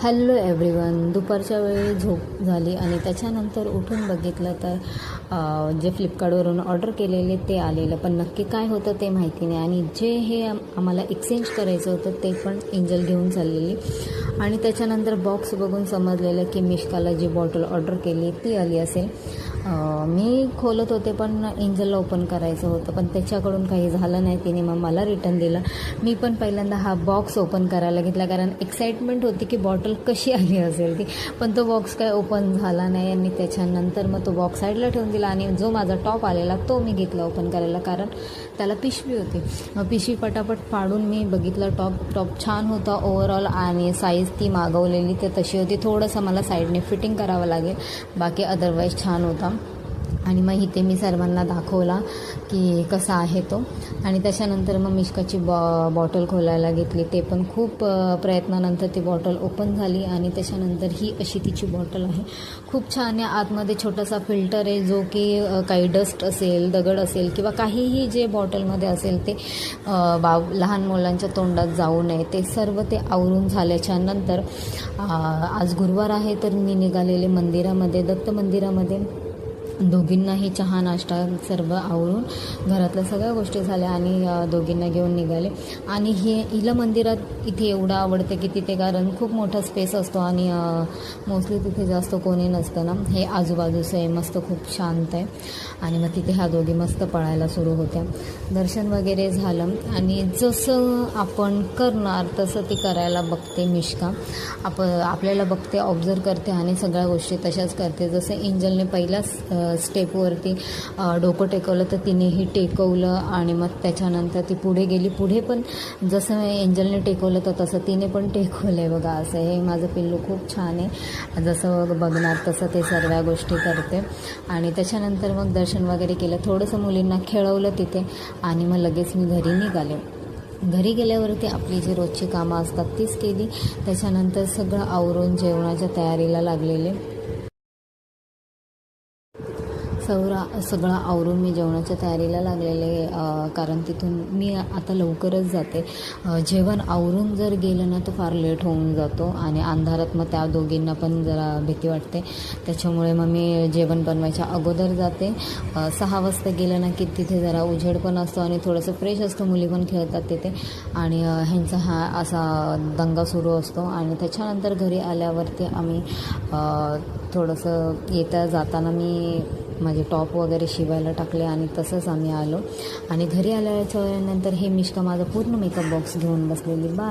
Hello everyone. दुपारच्या वेळी झोप झाली आणि त्याच्यानंतर उठून बघितलं तर जे फ्लिपकार्टवरून ऑर्डर केलेले ते आलेलं, पण नक्की काय होतं ते माहिती नाही. आणि जे हे आम्हाला एक्सचेंज करायचं होतं ते पण एंजल घेऊन चाललेली. आणि त्याच्यानंतर बॉक्स बघून समजलेलं की मिष्काला जी बॉटल ऑर्डर केली ती आली असेल. मी खोलत होते पण एंजलला ओपन करायचं होतं, पण त्याच्याकडून काही झालं नाही. तिने मग मला रिटर्न दिलं. मी पण पहिल्यांदा हा बॉक्स ओपन करायला घेतला, कारण एक्साइटमेंट होती की बॉटल कशी आली असेल ती. पण तो बॉक्स काय ओपन झाला नाही. आणि त्याच्यानंतर मग तो बॉक्स साईडला ठेवून दिला आणि जो माझा टॉप आलेला तो मी घेतला ओपन करायला, कारण त्याला पिशवी होती. मग पिशवी पटापट फाडून मी बघितलं. टॉप छान होता ओव्हरऑल, आणि साईज ती मागवलेली ते तशी होती. थोडंसं मला साईडने फिटिंग करावं लागेल, बाकी अदरवाईज छान होता. आणि मग इथे मी सर्वांना दाखवला की कसा आहे तो. आणि त्याच्यानंतर मग मिष्काची बॉटल खोलायला घेतली. ते पण खूप प्रयत्नानंतर ती बॉटल ओपन झाली. आणि त्याच्यानंतर ही अशी तिची बॉटल आहे, खूप छान आहे. आतमध्ये छोटासा फिल्टर आहे, जो की काही डस्ट असेल, दगड असेल किंवा काहीही जे बॉटलमध्ये असेल ते लहान मुलांच्या तोंडात जाऊ नये, ते सर्व ते आवरून झाल्याच्या नंतर आज गुरुवार आहे तर मी निघालेले मंदिरामध्ये, दत्त मंदिरामध्ये. दोघींनाही चहा नाश्ता सर्व आवरून घरातल्या सगळ्या गोष्टी झाल्या आणि दोघींना घेऊन निघाले. आणि हिला मंदिरात इथे एवढं आवडतं की तिथे, कारण खूप मोठा स्पेस असतो आणि मोस्टली तिथे जास्त कोणी नसतं ना. हे आजूबाजूचं आहे, मस्त खूप शांत आहे. आणि मग तिथे ह्या दोघी मस्त पळायला सुरू होत्या. दर्शन वगैरे झालं आणि जसं आपण करणार तसं ती करायला बघते मिष्का. आपल्याला बघते, ऑब्झर्व करते आणि सगळ्या गोष्टी तशाच करते. जसं एंजलने पहिल्याच स्टेपवरती डोकं टेकवलं तर तिनेही टेकवलं. आणि मग त्याच्यानंतर ती पुढे गेली. पुढे पण जसं एंजलने टेकवलं तर तसं तिने पण टेकवलं आहे बघा. असं हे माझं पिल्लू खूप छान आहे, जसं बघणार तसं ते सर्व गोष्टी करते. आणि त्याच्यानंतर मग दर्शन वगैरे केलं, थोडंसं मुलींना खेळवलं तिथे आणि मग लगेच मी घरी निघाले. घरी गेल्यावरती आपली जी रोजची कामं असतात तीच केली. त्याच्यानंतर सगळं आवरून जेवणाच्या तयारीला लागलेले. सगळं आवरून मी जेवणाच्या तयारीला लागलेले, कारण तिथून मी आता लवकरच जाते. जेवण आवरून जर गेलं ना तर फार लेट होऊन जातो आणि अंधारात मग त्या दोघींना पण जरा भीती वाटते. त्याच्यामुळे मग मी जेवण बनवायच्या अगोदर जाते. 6 वाजता गेलं ना की तिथे जरा उजेड पण असतो आणि थोडंसं फ्रेश असतं, मुली पण खेळतात तिथे. आणि ह्यांचा हा असा दंगा सुरू असतो. आणि त्याच्यानंतर घरी आल्यावरती आम्ही थोडंसं जाताना मी माझे टॉप वगैरे शिवायला टाकले आणि तसंच आम्ही आलो. आणि घरी आल्याच्या नंतर हे मिष्का माझा पूर्ण मेकअप बॉक्स घेऊन बसलेली. बाय.